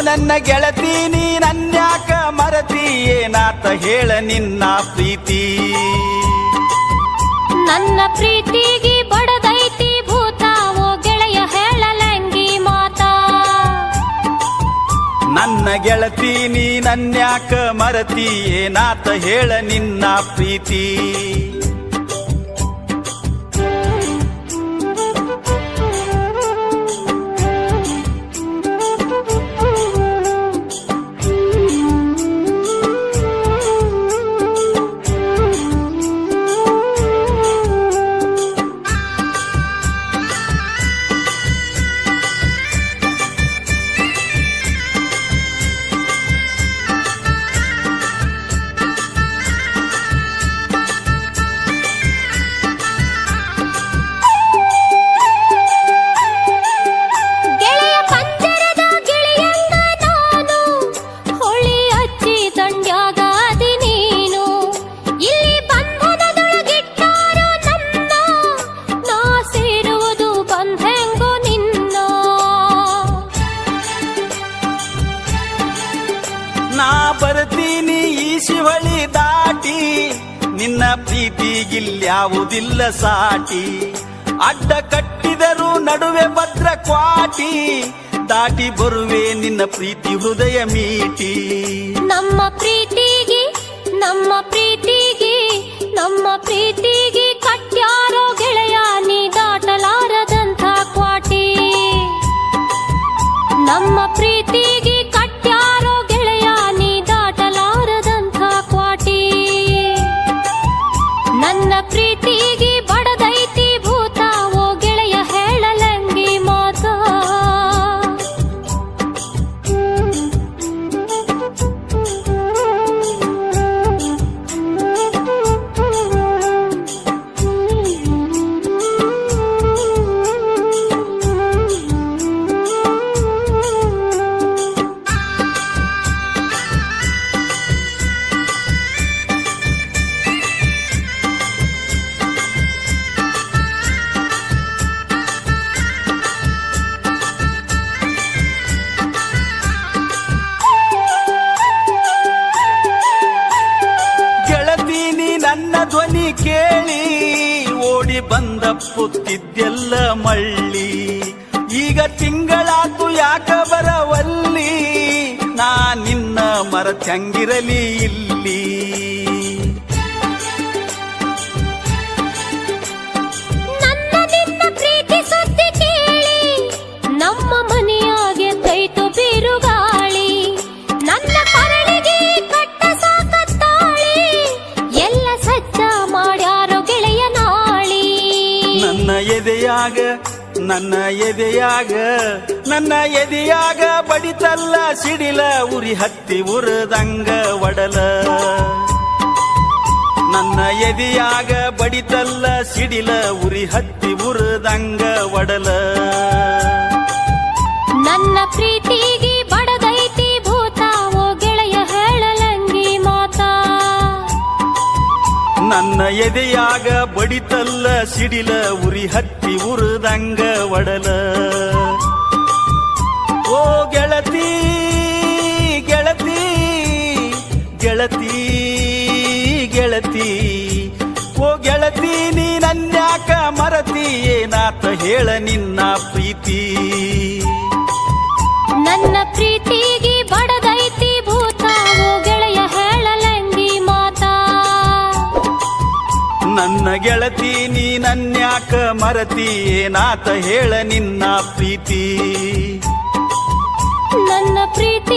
ನನ್ನ ಗೆಳತಿ ನೀ ನನ್ಯಾಕ ಮರತಿ ಏನಾತ ಹೇಳ ನಿನ್ನ ಪ್ರೀತಿ ನನ್ನ ಪ್ರೀತಿಗೆ ಬಡದೈತಿ ಭೂತ ಓ ಗೆಳೆಯ ಹೇಳಲಂಗಿ ಮಾತಾ ನನ್ನ ಗೆಳತಿ ನೀ ನನ್ಯಾಕ ಮರತಿ ಏನಾತ ಹೇಳ ನಿನ್ನ ಪ್ರೀತಿ ಬರ್ತೀನಿ ಈ ಶಿವಳಿ ದಾಟಿ ನಿನ್ನ ಪ್ರೀತಿಗಿಲ್ಯಾವುದಿಲ್ಲ ಸಾಟಿ ಅಡ್ಡ ಕಟ್ಟಿದರು ನಡುವೆ ಭದ್ರ ಕ್ವಾಟಿ ದಾಟಿ ಬರುವೆ ನಿನ್ನ ಪ್ರೀತಿ ಹೃದಯ ಮೀಟಿ ನಮ್ಮ ಪ್ರೀತಿಗೆ ನಮ್ಮ ಪ್ರೀತಿಗೆ ನಮ್ಮ ಪ್ರೀತಿಗೆ ಕಟ್ಯಾರೋ ಗೆಳೆಯ ನೀ ದಾಟಲಾರದಂಥ ಕ್ವಾಟಿ ನಮ್ಮ ಪ್ರೀತಿಗೆ ಕಟ್ಯಾರೋ ಗೆಳೆಯ ನೀ ದಾಟಲಾರದಂಥ ಕ್ವಾಟಿ ನನ್ನ ಪ್ರೀತಿಗೆ ಬಡದೈತಿ ಭೂತ ಓ ಗೆಳೆಯ ಹೇಳಲಂಗಿ ಮಾತಾ ನನ್ನ ಧ್ವನಿ ಕೇಳಿ ಓಡಿ ಬಂದ ಪುತ್ತಿದ್ದೆಲ್ಲ ಮಳ್ಳಿ ಈಗ ತಿಂಗಳಾತು ಯಾಕ ಬರವಲ್ಲಿ ನಾ ನಿನ್ನ ಮರತಂಗಿರಲಿ ಇಲ್ಲಿ ನನ್ನ ನಿನ್ನ ಪ್ರೀತಿ ಸುದ್ದಿ ಕೇಳಿ ನಮ್ಮ ಮನೆಯಾಗೆ ತೈತು ಬಿರುಗಾಳಿ ನನ್ನ ಕರಳಿಗೆ ಕಟ್ಟ ಸಾಕತ್ತಾಳಿ ಎಲ್ಲ ಸಜ್ಜ ಮಾಡ್ಯಾರೋ ಗೆಳೆಯ ನಾಳಿ ನನ್ನ ಎದೆಯಾಗ ನನ್ನ ಎದೆಯಾಗ ಬಡಿತಲ್ಲ ಸಿಡಿಲ ಉರಿ ಹತ್ತಿ ಉರದಂಗ ಒಡಲ ನನ್ನ ಎದೆಯಾಗ ಬಡಿತಲ್ಲ ಸಿಡಿಲ ಉರಿ ಹತ್ತಿ ಉರದಂಗ ಒಡಲ ನನ್ನ ಪ್ರೀತಿಗೆ ಬಡದೈತಿ ಭೂತ ಓ ಗೆಳೆಯ ಹೇಳಲಂಗಿ ಮಾತಾ ನನ್ನ ಎದೆಯಾಗ ಬಡಿತಲ್ಲ ಸಿಡಿಲ ಉರಿ ಹತ್ತಿ ಉರದಂಗ ಒಡಲ ಓ ಗೆಳತಿ ಗೆಳತಿ ಗೆಳತಿ ಗೆಳತಿ ಓ ಗೆಳತಿ ನೀ ನನ್ಯಾಕ ಮರತಿ ಏನಾತ ಹೇಳ ನಿನ್ನ ಪ್ರೀತಿ ನನ್ನ ಪ್ರೀತಿಗೆ ಬಡದೈತಿ ಭೂತ ಓ ಗೆಳೆಯ ಹೇಳಲಂಗಿ ಮಾತಾ ನನ್ನ ಗೆಳತಿ ನೀ ನನ್ಯಾಕ ಮರತಿ ಏನಾತ ಹೇಳ ನಿನ್ನ ಪ್ರೀತಿ ನನ್ನ ಪ್ರೀತಿ